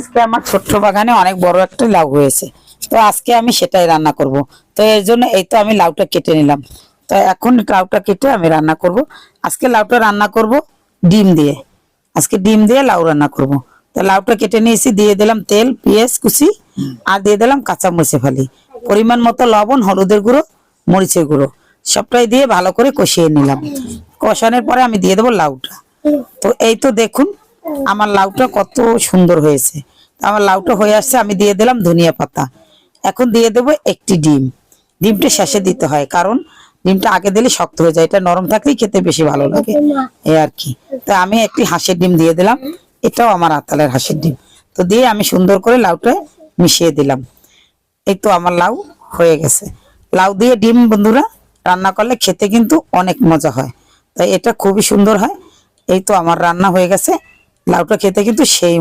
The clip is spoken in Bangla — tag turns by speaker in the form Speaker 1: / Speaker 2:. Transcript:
Speaker 1: আজকে আমার ছোট্ট বাগানে অনেক বড় একটা লাউ হয়েছে, তো আজকে আমি সেটাই রান্না করব। তো এর জন্য এই তো আমি লাউটা কেটে নিলাম। তো এখন লাউটা কেটে আমি রান্না করব। আজকে লাউটা রান্না করব ডিম দিয়ে। আজকে ডিম দিয়ে লাউ রান্না করব। তো লাউটা কেটে নিয়েছি, দিয়ে দিলাম তেল, পেঁয়াজ কুচি, আর দিয়ে দিলাম কাঁচা মরিচের ফালি, পরিমাণ মতো লবণ, হলুদের গুঁড়ো, মরিচের গুঁড়ো, সবটাই দিয়ে ভালো করে কষিয়ে নিলাম। কষানোর পরে আমি দিয়ে দেবো লাউটা। তো এই তো দেখুন আমার লাউটা কত সুন্দর হয়েছে। আমার লাউটা হয়ে আসছে, আমি দিয়ে দিলাম ধনিয়া পাতা। এখন দিয়ে দেবো একটি ডিম। ডিমটা শেষে দিতে হয়, কারণ ডিমটা আগে দিলে শক্ত হয়ে যায়, এটা নরম থাকলেই খেতে বেশি ভালো লাগে এই আর কি। তো আমি একটি হাঁসের ডিম দিয়ে দিলাম, এটাও আমার আতালের হাঁসের ডিম। তো দিয়ে আমি সুন্দর করে লাউটা মিশিয়ে দিলাম। এই তো আমার লাউ হয়ে গেছে। লাউ দিয়ে ডিম বন্ধুরা রান্না করলে খেতে কিন্তু অনেক মজা হয়, তাই এটা খুবই সুন্দর হয়। এই তো আমার রান্না হয়ে গেছে, লাউটা খেতে কিন্তু সেই